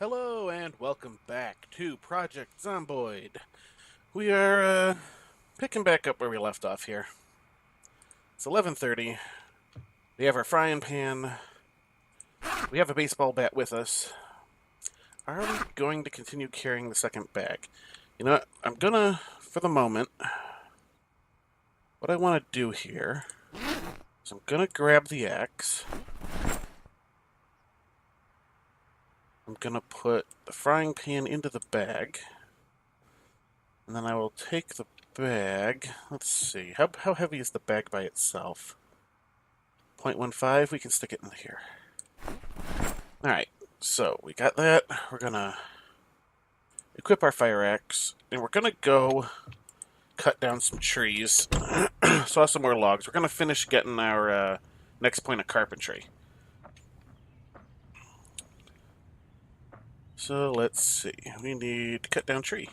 Hello and welcome back to Project Zomboid. We are picking back up where we left off here. It's 11:30. We have our frying pan. We have a baseball bat with us. Are we going to continue carrying the second bag? You know what? I'm gonna, for the moment, what I want to do here is I'm gonna grab the axe. I'm going to put the frying pan into the bag. And then I will take the bag. Let's see. How heavy is the bag by itself? 0.15. We can stick it in here. Alright. So, we got that. We're going to equip our fire axe. And we're going to go cut down some trees. Saw some more logs. We're going to finish getting our next point of carpentry. So let's see, we need to cut down tree.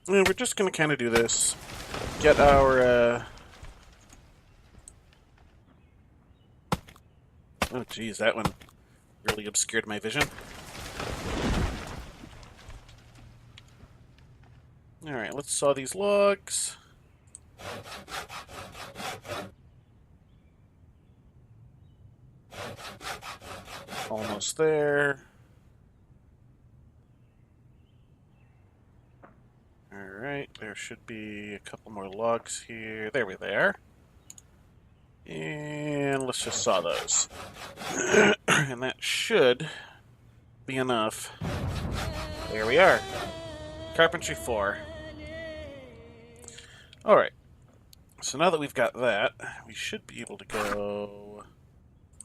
And we're just going to kind of do this. Get our, oh geez, that one really obscured my vision. Alright, let's saw these logs. Almost there. Alright, there should be a couple more logs here. There we are. And let's just saw those. And that should be enough. There we are. Carpentry 4. Alright. So now that we've got that, we should be able to go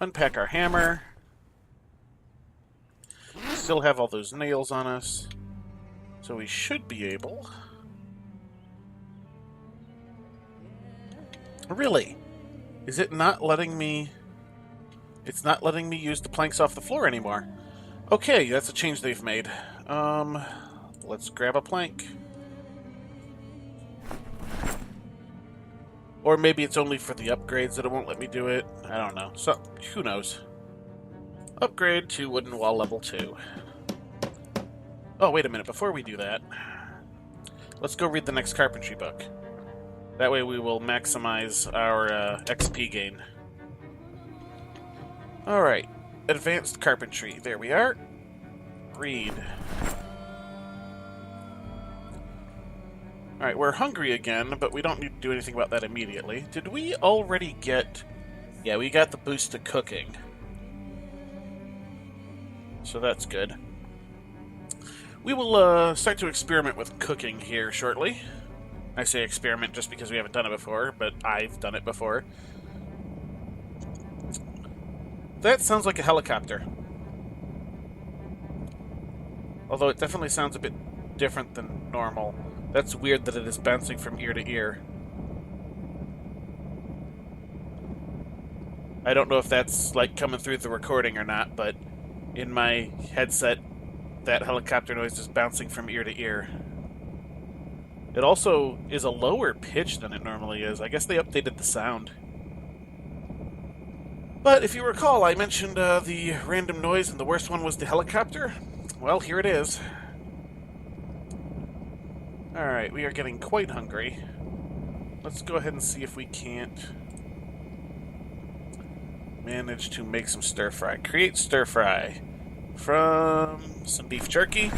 unpack our hammer. Still have all those nails on us. So we should be able... Really? Is it not letting me... It's not letting me use the planks off the floor anymore. Okay, that's a change they've made. Let's grab a plank. Or maybe it's only for the upgrades that it won't let me do it. I don't know. So, who knows? Upgrade to wooden wall level 2. Oh, wait a minute. Before we do that, let's go read the next carpentry book. That way we will maximize our XP gain. Alright. Advanced carpentry. There we are. Read. Alright, we're hungry again, but we don't need to do anything about that immediately. Did we already get... Yeah, we got the boost to cooking. So that's good. We will start to experiment with cooking here shortly. I say experiment just because we haven't done it before, but I've done it before. That sounds like a helicopter. Although it definitely sounds a bit different than normal. That's weird that it is bouncing from ear to ear. I don't know if that's like coming through the recording or not, but in my headset, that helicopter noise is bouncing from ear to ear. It also is a lower pitch than it normally is. I guess they updated the sound. But if you recall, I mentioned the random noise and the worst one was the helicopter. Well, here it is. Alright, we are getting quite hungry. Let's go ahead and see if we can't manage to make some stir-fry. Create stir-fry from some beef jerky.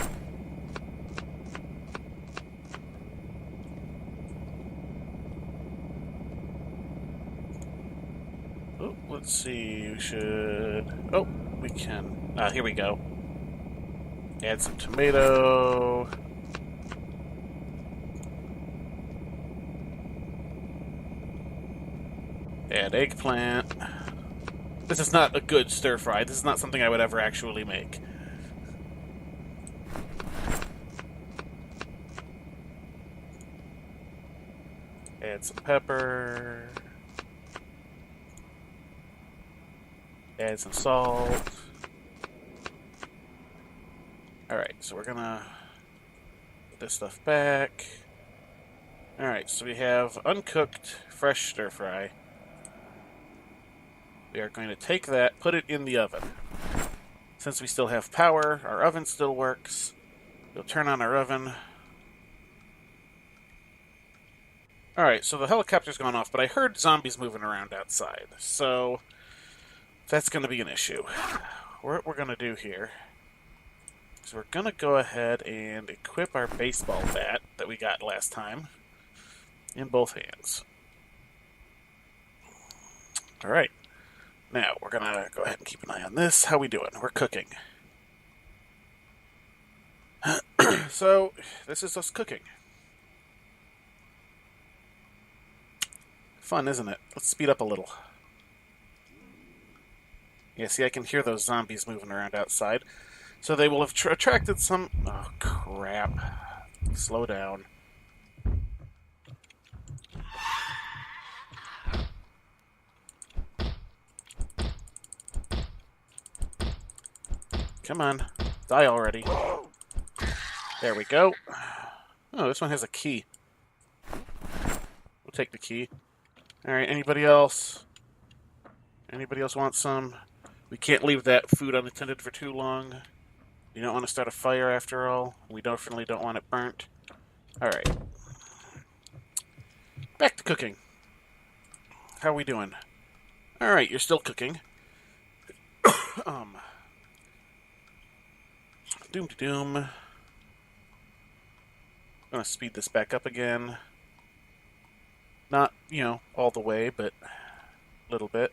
Oh, let's see, we should... Oh, we can... here we go. Add some tomato. Add eggplant. This is not a good stir-fry. This is not something I would ever actually make. Add some pepper. Add some salt. Alright, so we're gonna put this stuff back. Alright, so we have uncooked fresh stir-fry. We are going to take that, put it in the oven. Since we still have power, our oven still works. We'll turn on our oven. Alright, so the helicopter's gone off, but I heard zombies moving around outside, so that's going to be an issue. What we're going to do here is we're going to go ahead and equip our baseball bat that we got last time in both hands. Alright, now we're going to go ahead and keep an eye on this. How we doing? We're cooking. So, this is us cooking. Fun, isn't it? Let's speed up a little. Yeah, see, I can hear those zombies moving around outside. So they will have attracted some... Oh, crap. Slow down. Come on. Die already. There we go. Oh, this one has a key. We'll take the key. Alright, anybody else? Anybody else want some? We can't leave that food unattended for too long. You don't want to start a fire after all. We definitely don't want it burnt. Alright. Back to cooking. How are we doing? Alright, you're still cooking. Doom. I'm gonna speed this back up again. Not, all the way, but a little bit.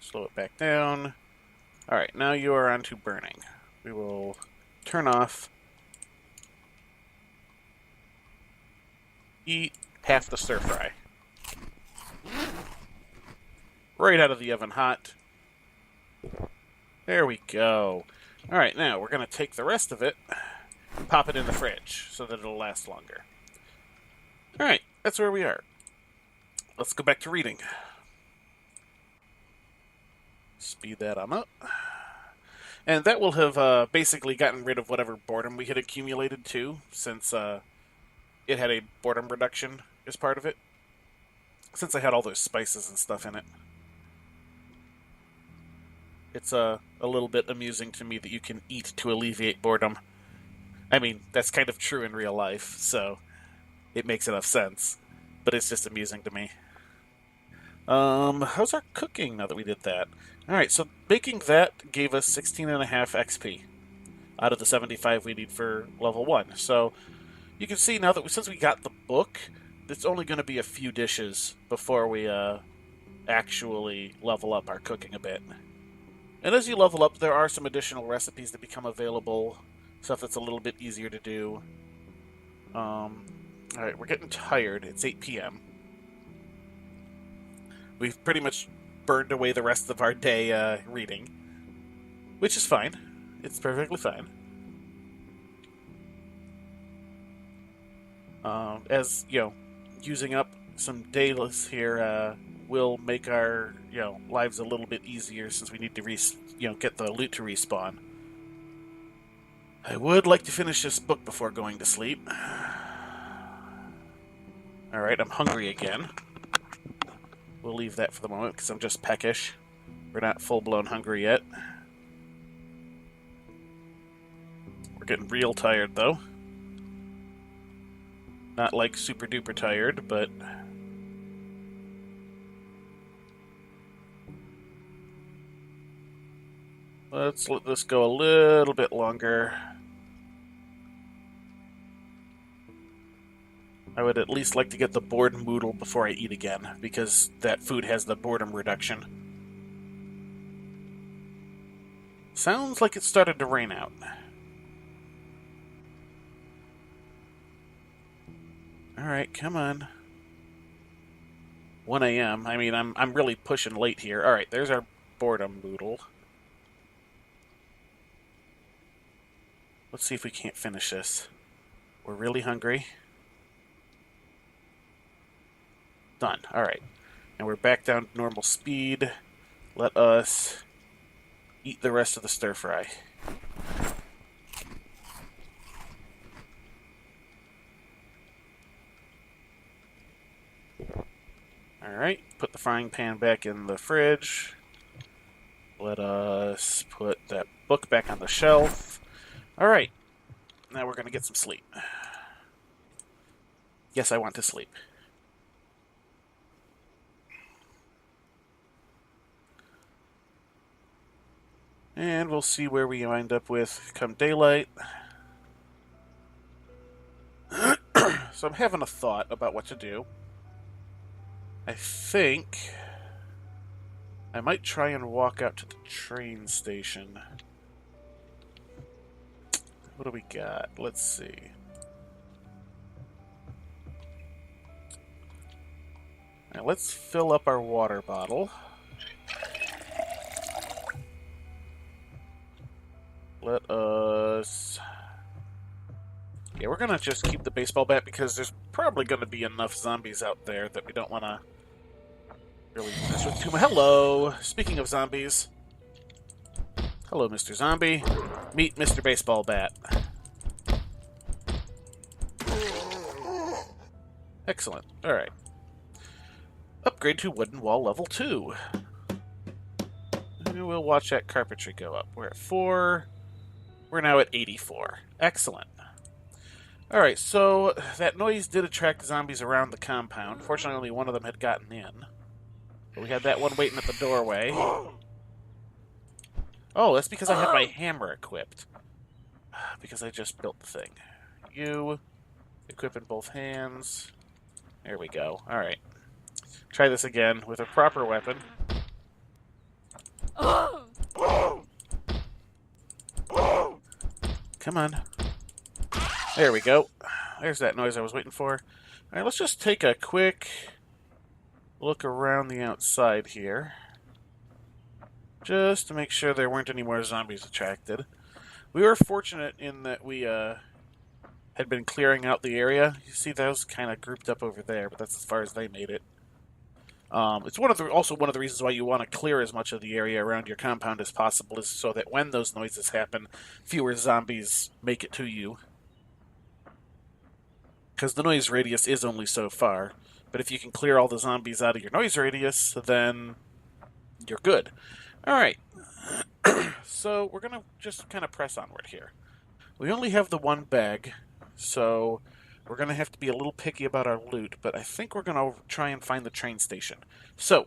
Slow it back down. Alright, now you are on to burning. We will turn off. Eat half the stir fry. Right out of the oven hot. There we go. Alright, now we're going to take the rest of it and pop it in the fridge so that it'll last longer. Alright, that's where we are. Let's go back to reading. Speed that on up. And that will have basically gotten rid of whatever boredom we had accumulated too, since it had a boredom reduction as part of it. Since I had all those spices and stuff in it. It's a little bit amusing to me that you can eat to alleviate boredom. I mean, that's kind of true in real life, so it makes enough sense. But it's just amusing to me. How's our cooking now that we did that? Alright, so baking that gave us 16.5 XP out of the 75 we need for level 1. So you can see now that since we got the book, it's only going to be a few dishes before we actually level up our cooking a bit. And as you level up, there are some additional recipes that become available, stuff that's a little bit easier to do. Alright, we're getting tired. It's 8 p.m. We've pretty much burned away the rest of our day reading, which is fine. It's perfectly fine. As, using up some days here will make our, lives a little bit easier since we need to get the loot to respawn. I would like to finish this book before going to sleep. Alright, I'm hungry again. We'll leave that for the moment because I'm just peckish. We're not full-blown hungry yet. We're getting real tired, though. Not like super-duper tired, but... let's let this go a little bit longer. I would at least like to get the boredom moodle before I eat again, because that food has the boredom reduction. Sounds like it started to rain out. Alright, come on. 1 a.m. I mean, I'm really pushing late here. Alright, there's our boredom moodle. Let's see if we can't finish this. We're really hungry. Done. Alright. And we're back down to normal speed. Let us eat the rest of the stir fry. Alright. Put the frying pan back in the fridge. Let us put that book back on the shelf. Alright, now we're going to get some sleep. Yes, I want to sleep. And we'll see where we wind up with come daylight. So I'm having a thought about what to do. I think I might try and walk out to the train station. What do we got? Let's see. Now let's fill up our water bottle. Let us... Yeah, we're gonna just keep the baseball bat because there's probably gonna be enough zombies out there that we don't want to really mess with too much. Hello! Speaking of zombies. Hello, Mr. Zombie. Meet Mr. Baseball Bat. Excellent. Alright. Upgrade to wooden wall level 2. And we'll watch that carpentry go up. We're at 4. We're now at 84. Excellent. Alright, so that noise did attract zombies around the compound. Fortunately, only one of them had gotten in. But we had that one waiting at the doorway. Oh, that's because I had my hammer equipped. Because I just built the thing. You equip in both hands. There we go. Alright. Try this again with a proper weapon. Come on. There we go. There's that noise I was waiting for. Alright, let's just take a quick look around the outside here. Just to make sure there weren't any more zombies attracted. We were fortunate in that we had been clearing out the area. You see those kind of grouped up over there, but that's as far as they made it. It's also one of the reasons why you want to clear as much of the area around your compound as possible, is so that when those noises happen, fewer zombies make it to you. Because the noise radius is only so far, but if you can clear all the zombies out of your noise radius, then you're good. Alright, so we're going to just kind of press onward here. We only have the one bag, so we're going to have to be a little picky about our loot, but I think we're going to try and find the train station. So,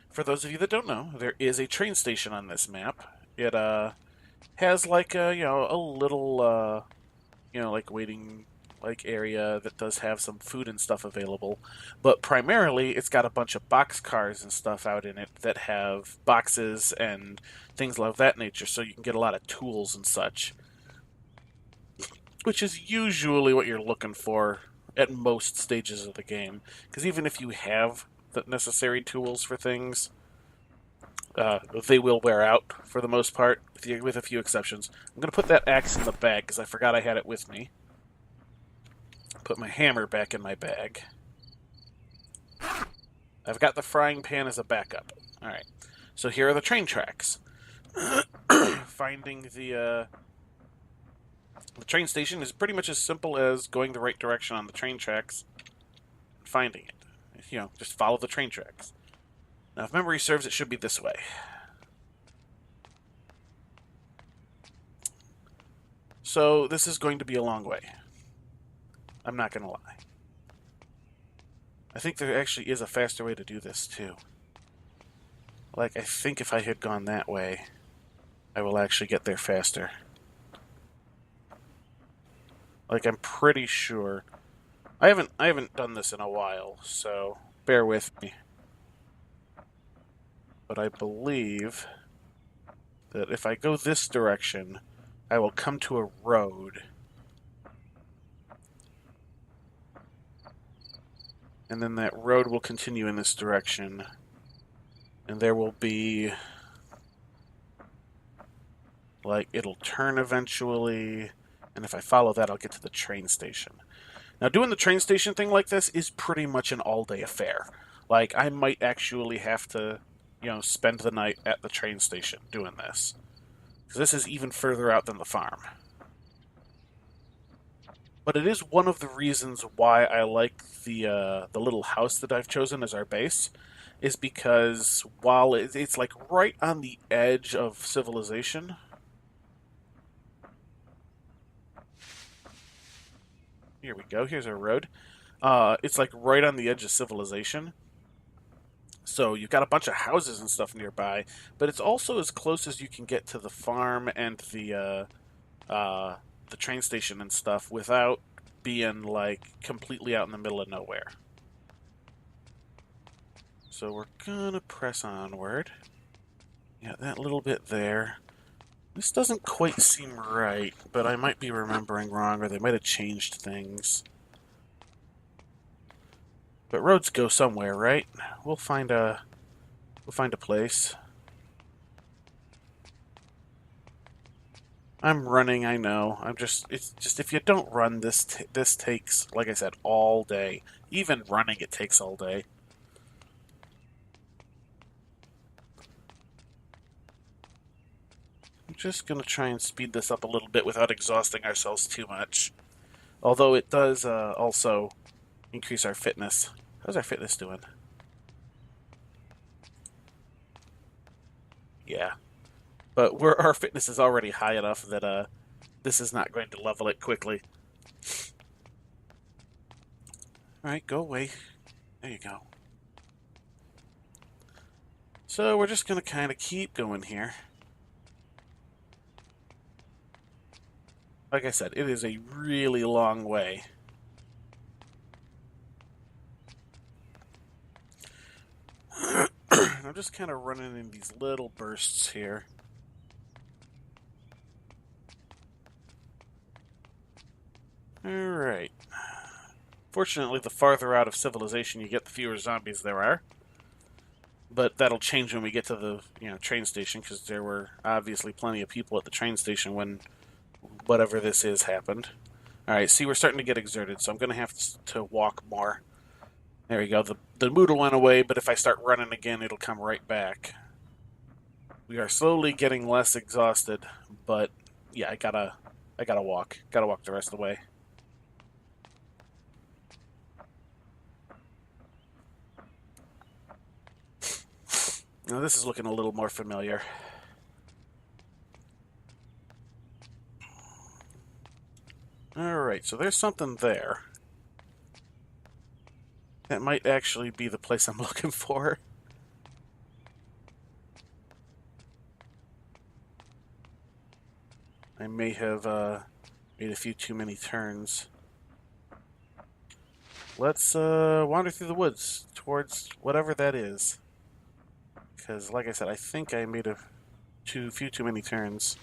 for those of you that don't know, there is a train station on this map. It has like a, a little, like waiting area that does have some food and stuff available, but primarily it's got a bunch of box cars and stuff out in it that have boxes and things of that nature, so you can get a lot of tools and such, which is usually what you're looking for at most stages of the game, because even if you have the necessary tools for things, they will wear out for the most part, with a few exceptions. I'm going to put that axe in the bag because I forgot I had it with me. Put my hammer back in my bag. I've got the frying pan as a backup. Alright, so here are the train tracks. Finding the train station is pretty much as simple as going the right direction on the train tracks and finding it. Just follow the train tracks. Now, if memory serves, it should be this way. So, this is going to be a long way. I'm not going to lie. I think there actually is a faster way to do this, too. I think if I had gone that way, I will actually get there faster. I'm pretty sure. I haven't done this in a while, so bear with me. But I believe that if I go this direction, I will come to a road. And then that road will continue in this direction. And there will be... it'll turn eventually. And if I follow that, I'll get to the train station. Now, doing the train station thing like this is pretty much an all-day affair. I might actually have to, spend the night at the train station doing this. Because this is even further out than the farm. But it is one of the reasons why I like the little house that I've chosen as our base, is because while it's like right on the edge of civilization. Here we go. Here's our road. It's like right on the edge of civilization. So you've got a bunch of houses and stuff nearby, but it's also as close as you can get to the farm and the train station and stuff without being like completely out in the middle of nowhere. So we're gonna press onward. Yeah, that little bit there. This doesn't quite seem right, but I might be remembering wrong, or they might have changed things. But roads go somewhere, right? We'll find a place. I'm running, I know. It's just if you don't run, this takes, like I said, all day. Even running, it takes all day. I'm just gonna try and speed this up a little bit without exhausting ourselves too much. Although it does also increase our fitness. How's our fitness doing? Yeah. But our fitness is already high enough that this is not going to level it quickly. Alright, go away. There you go. So we're just going to kind of keep going here. Like I said, it is a really long way. I'm just kind of running in these little bursts here. Alright. Fortunately, the farther out of civilization you get, the fewer zombies there are. But that'll change when we get to the train station, because there were obviously plenty of people at the train station when whatever this is happened. Alright, see, we're starting to get exerted, so I'm going to have to walk more. There we go. The moodle went away, but if I start running again, it'll come right back. We are slowly getting less exhausted, but yeah, I gotta walk. Gotta walk the rest of the way. Now this is looking a little more familiar. Alright, so there's something there. That might actually be the place I'm looking for. I may have made a few too many turns. Let's wander through the woods towards whatever that is. Because, like I said, I think I made a few too many turns.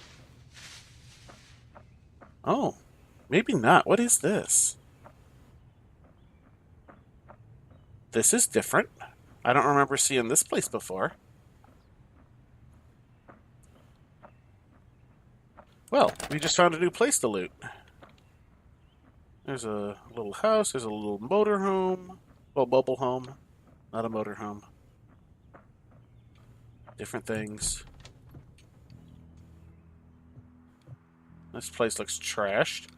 Oh, maybe not. What is this? This is different. I don't remember seeing this place before. Well, we just found a new place to loot. There's a little house, there's a little motorhome. Well, mobile home, not a motorhome. Different things. This place looks trashed.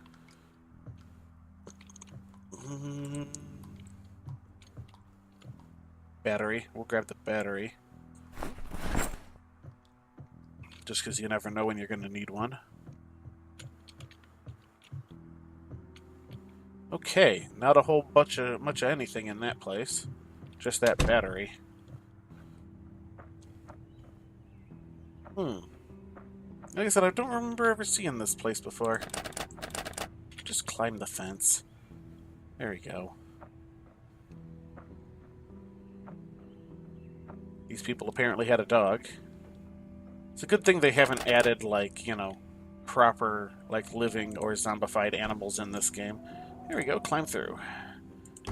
Battery. We'll grab the battery. Just because you never know when you're going to need one. Okay, not a whole much of anything in that place. Just that battery. Like I said, I don't remember ever seeing this place before. Just climb the fence. There we go. These people apparently had a dog. It's a good thing they haven't added, like, proper, like, living or zombified animals in this game. There we go, climb through.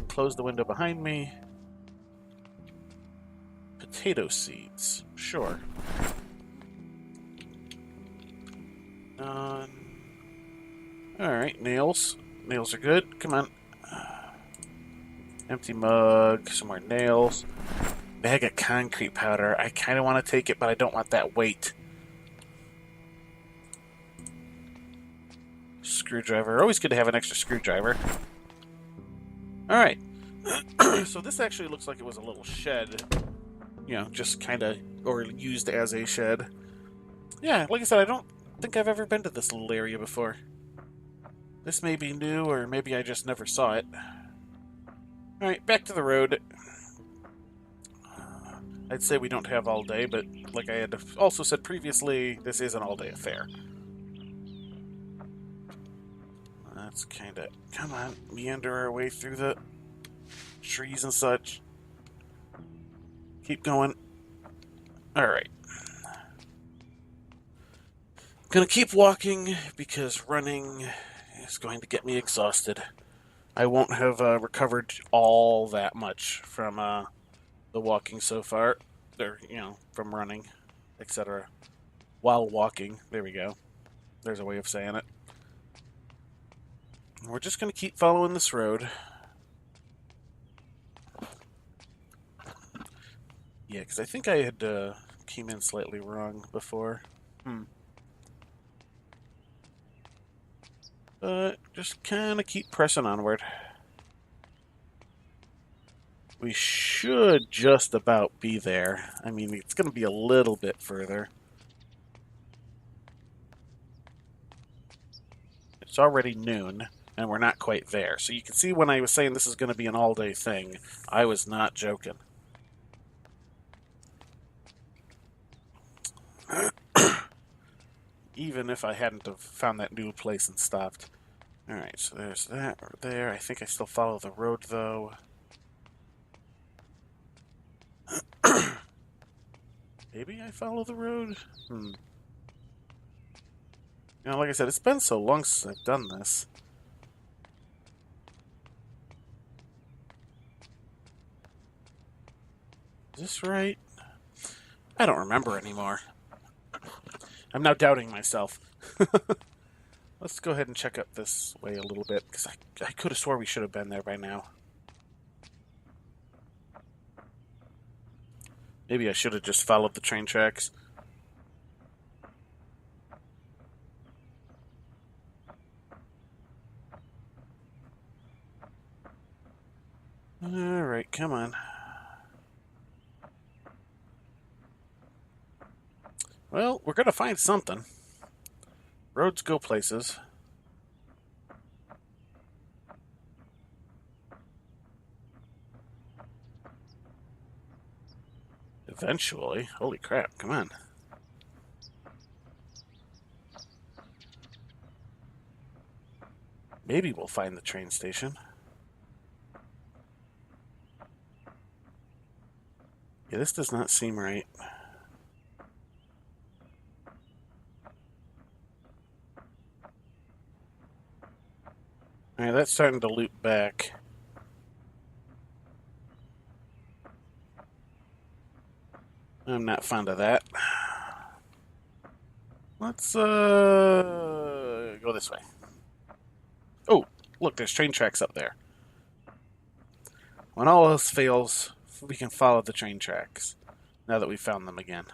Close the window behind me. Potato seeds. Sure. Alright, nails. Nails are good. Come on. Empty mug. Some more nails. Bag of concrete powder. I kind of want to take it, but I don't want that weight. Screwdriver. Always good to have an extra screwdriver. Alright. So this actually looks like it was a little shed you know, just kind of, or used as a shed. Yeah, like I said, I don't think I've ever been to this little area before. This may be new, or maybe I just never saw it. Alright, back to the road. I'd say we don't have all day, but like I had also said previously, this is an all-day affair. Let's kind of, come on, meander our way through the trees and such. Keep going. Alright. Gonna keep walking because running is going to get me exhausted. I won't have recovered all that much from the walking so far. Or, you know, from running, etc. While walking. There we go. There's a way of saying it. We're just going to keep following this road. Yeah, because I think I had came in slightly wrong before. But just kind of keep pressing onward. We should just about be there. I mean, it's going to be a little bit further. It's already noon, and we're not quite there. So you can see when I was saying this is going to be an all-day thing, I was not joking. Even if I hadn't have found that new place and stopped. Alright, so there's that right there. I think I still follow the road, though. Maybe I follow the road? You know, like I said, it's been so long since I've done this. Is this right? I don't remember anymore. I'm now doubting myself. Let's go ahead and check up this way a little bit, because I could have swore we should have been there by now. Maybe I should have just followed the train tracks. Alright, come on. Well, we're gonna find something. Roads go places. Eventually. Holy crap, come on. Maybe we'll find the train station. Yeah, this does not seem right. Alright, that's starting to loop back. I'm not fond of that. Let's, go this way. Oh, look, there's train tracks up there. When all else fails, we can follow the train tracks, now that we've found them again.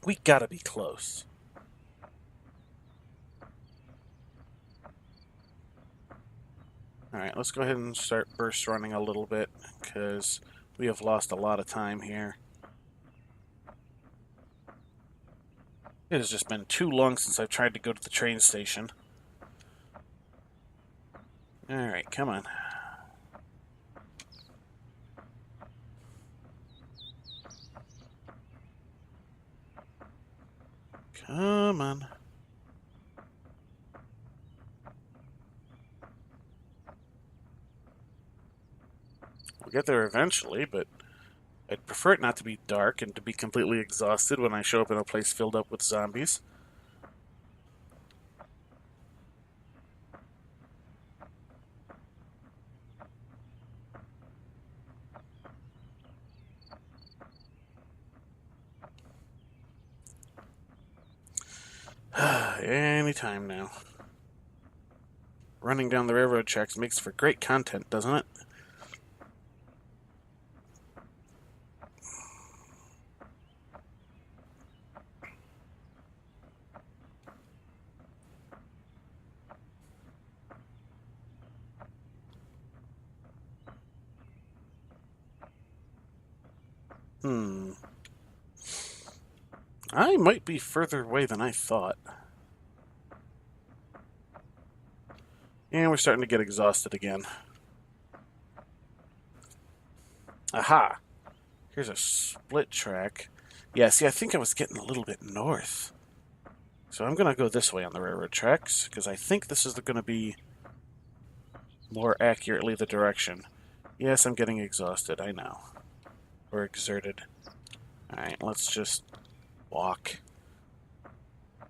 We gotta be close. Alright, let's go ahead and start burst running a little bit, because we have lost a lot of time here. It has just been too long since I've tried to go to the train station. Alright, come on. Come on. We'll get there eventually, but I'd prefer it not to be dark and to be completely exhausted when I show up in a place filled up with zombies. Anytime now. Running down the railroad tracks makes for great content, doesn't it? Hmm. I might be further away than I thought. And we're starting to get exhausted again. Aha! Here's a split track. Yeah, see, I think I was getting a little bit north. So I'm going to go this way on the railroad tracks, because I think this is going to be more accurately the direction. Yes, I'm getting exhausted, I know. Or exerted. Alright, let's just walk.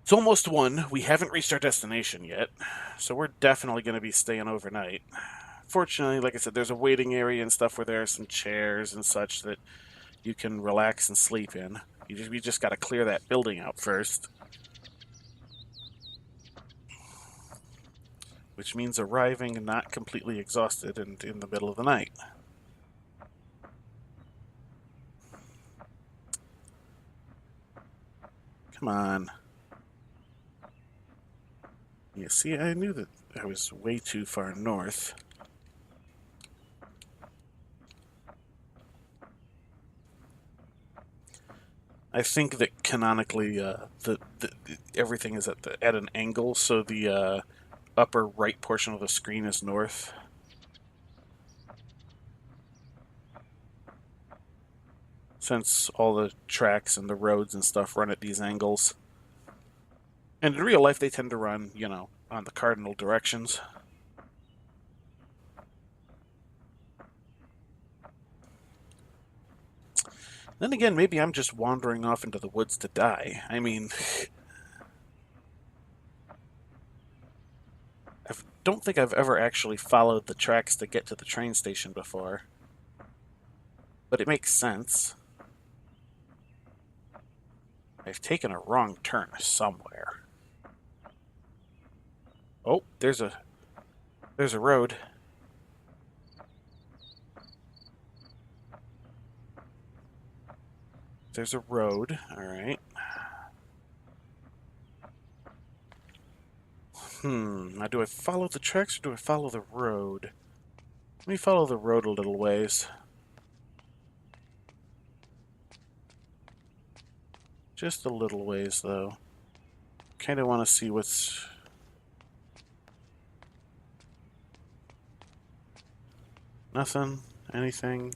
It's almost 1. We haven't reached our destination yet, so we're definitely going to be staying overnight. Fortunately, like I said, there's a waiting area and stuff where there are some chairs and such that you can relax and sleep in. We just got to clear that building out first. Which means arriving not completely exhausted and in the middle of the night. Come on. Yeah, see, I knew that I was way too far north. I think that canonically, everything is at an angle, so the upper right portion of the screen is north. Since all the tracks and the roads and stuff run at these angles. And in real life, they tend to run, you know, on the cardinal directions. Then again, maybe I'm just wandering off into the woods to die. I mean, I don't think I've ever actually followed the tracks to get to the train station before. But it makes sense. I've taken a wrong turn somewhere. Oh, there's a road. There's a road, alright. Now do I follow the tracks or do I follow the road? Let me follow the road a little ways. Just a little ways, though. Kind of want to see what's... Nothing? Anything?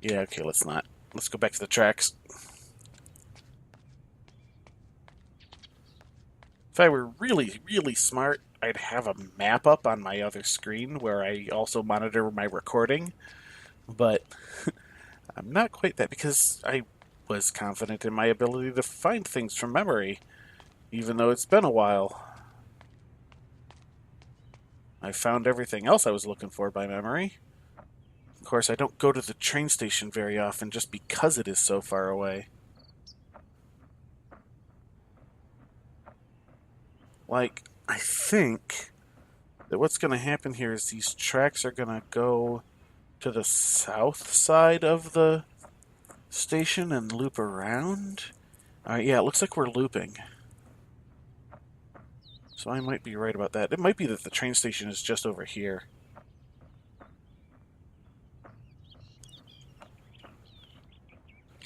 Yeah, okay, let's not. Let's go back to the tracks. If I were really, really smart, I'd have a map up on my other screen where I also monitor my recording. But I'm not quite that, because I was confident in my ability to find things from memory, even though it's been a while. I found everything else I was looking for by memory. Of course, I don't go to the train station very often just because it is so far away. Like, I think that what's going to happen here is these tracks are going to go to the south side of the station and loop around. Alright, yeah, it looks like we're looping. So I might be right about that. It might be that the train station is just over here.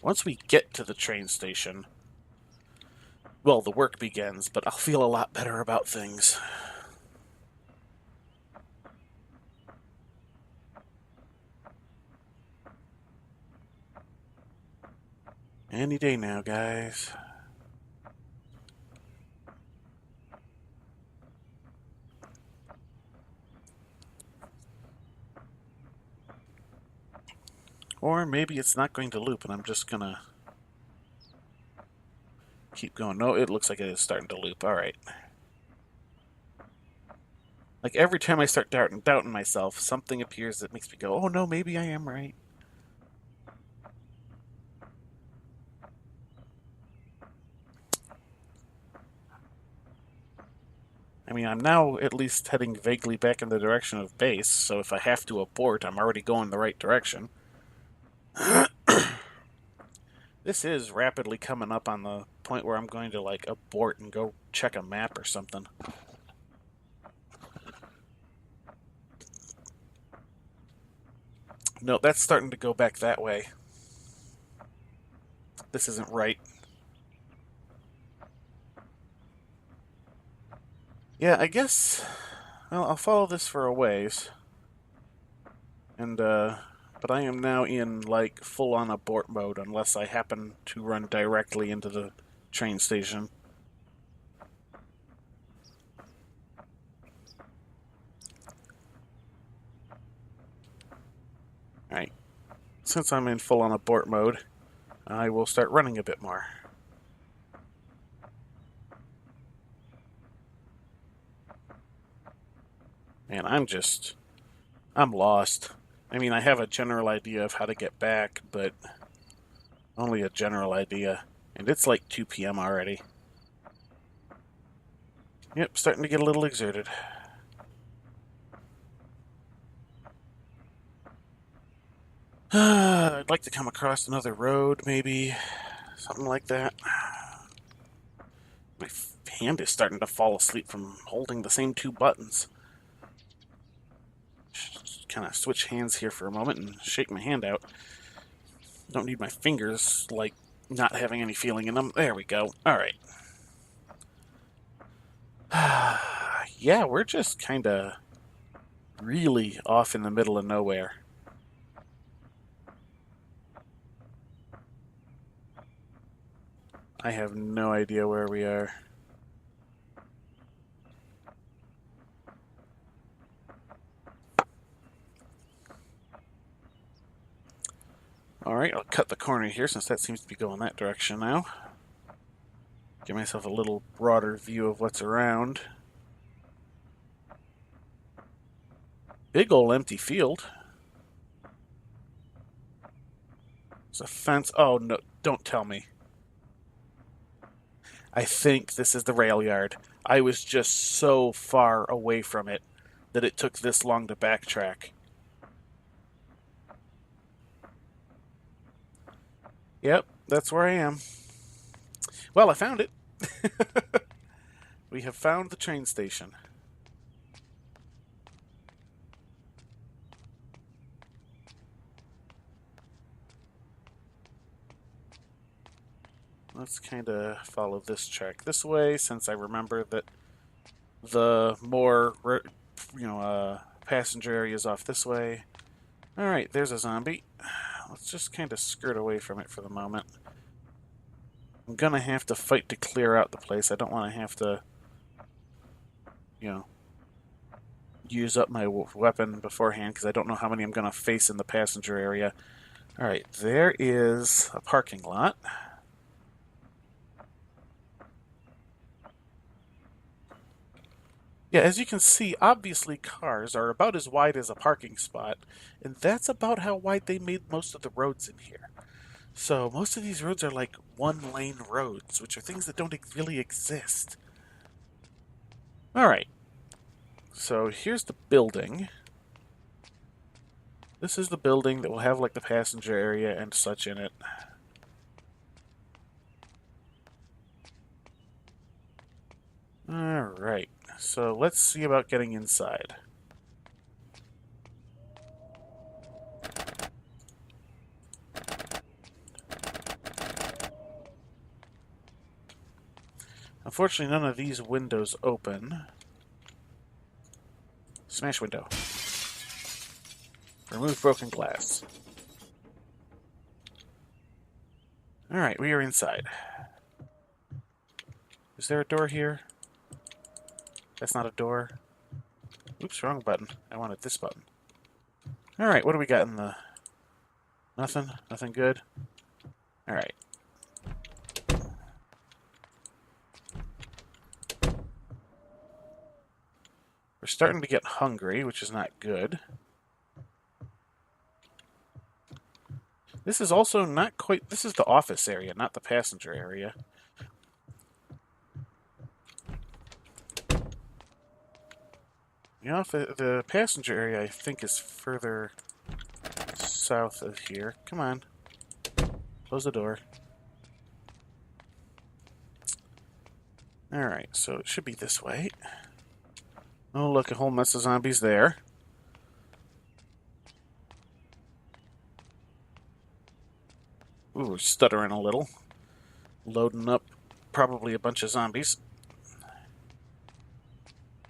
Once we get to the train station, well, the work begins, but I'll feel a lot better about things. Any day now, guys. Or maybe it's not going to loop and I'm just gonna keep going. No, it looks like it is starting to loop. Alright. Like every time I start doubting myself, something appears that makes me go, oh no, maybe I am right. I mean, I'm now at least heading vaguely back in the direction of base, so if I have to abort, I'm already going the right direction. This is rapidly coming up on the point where I'm going to, like, abort and go check a map or something. no, that's starting to go back that way. This isn't right. Yeah, I guess... Well, I'll follow this for a ways. And, but I am now in, like, full-on abort mode unless I happen to run directly into the train station. Alright. Since I'm in full-on abort mode, I will start running a bit more. Man, I'm lost. I mean, I have a general idea of how to get back, but only a general idea. And it's like 2 p.m. already. Yep, starting to get a little exerted. I'd like to come across another road, maybe. Something like that. My hand is starting to fall asleep from holding the same 2 buttons. Just kind of switch hands here for a moment and shake my hand out. Don't need my fingers, like, not having any feeling in them. There we go. Alright. Yeah, we're just kind of really off in the middle of nowhere. I have no idea where we are. Alright, I'll cut the corner here since that seems to be going that direction now. Give myself a little broader view of what's around. Big ol' empty field. There's a fence. Oh, no, don't tell me. I think this is the rail yard. I was just so far away from it that it took this long to backtrack. Yep, that's where I am. Well, I found it. We have found the train station. Let's kind of follow this track this way, since I remember that the more, passenger area is off this way. Alright, there's a zombie. Let's just kind of skirt away from it for the moment. I'm gonna have to fight to clear out the place. I don't want to have to, use up my weapon beforehand, because I don't know how many I'm gonna face in the passenger area. Alright, there is a parking lot. Yeah, as you can see, obviously cars are about as wide as a parking spot, and that's about how wide they made most of the roads in here. So most of these roads are like one-lane roads, which are things that don't really exist. Alright, so here's the building. This is the building that will have like the passenger area and such in it. Alright, so let's see about getting inside. Unfortunately, none of these windows open. Smash window. Remove broken glass. Alright, we are inside. Is there a door here? That's not a door. Oops, wrong button. I wanted this button. Alright, what do we got in the... Nothing? Nothing good? Alright. We're starting to get hungry, which is not good. This is also not quite... This is the office area, not the passenger area. The passenger area, I think, is further south of here. Come on. Close the door. Alright, so it should be this way. Oh, look, a whole mess of zombies there. Ooh, stuttering a little. Loading up probably a bunch of zombies.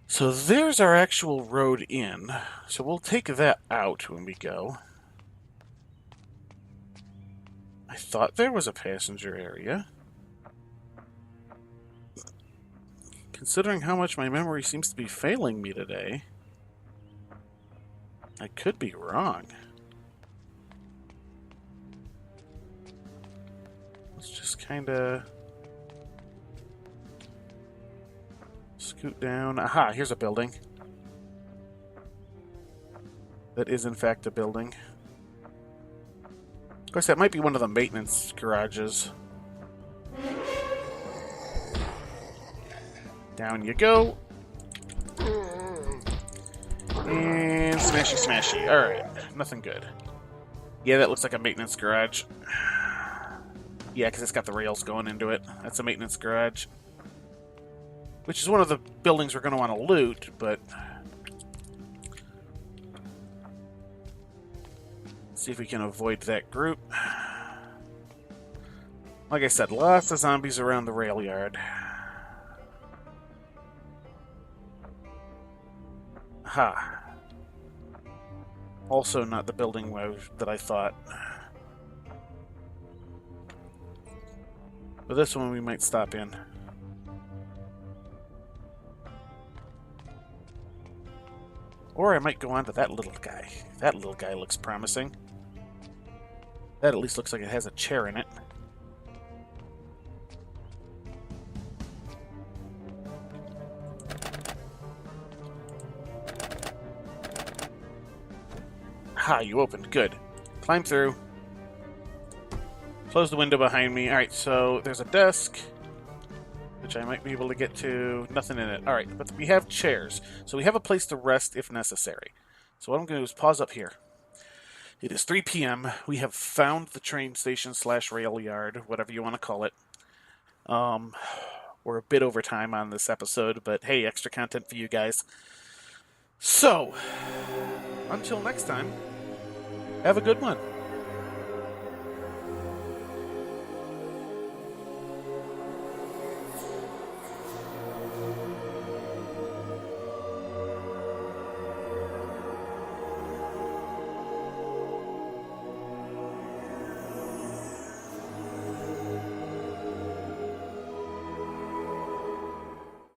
So there's our actual road in. So we'll take that out when we go. I thought there was a passenger area. Considering how much my memory seems to be failing me today, I could be wrong. Let's just kind of scoot down. Aha, here's a building. That is, in fact, a building. Of course, that might be one of the maintenance garages. Down you go. And smashy, smashy. Alright, nothing good. Yeah, that looks like a maintenance garage. Yeah, because it's got the rails going into it. That's a maintenance garage. Which is one of the buildings we're going to want to loot, but... see if we can avoid that group. Like I said, lots of zombies around the rail yard. Ha. Also not the building that I thought. But this one we might stop in. Or I might go on to that little guy. That little guy looks promising. That at least looks like it has a chair in it. Ha, you opened. Good. Climb through. Close the window behind me. Alright, so there's a desk, which I might be able to get to. Nothing in it. Alright, but we have chairs. So we have a place to rest if necessary. So what I'm going to do is pause up here. It is 3 p.m. We have found the train station / rail yard, whatever you want to call it. We're a bit over time on this episode, but hey, extra content for you guys. So, until next time, have a good one.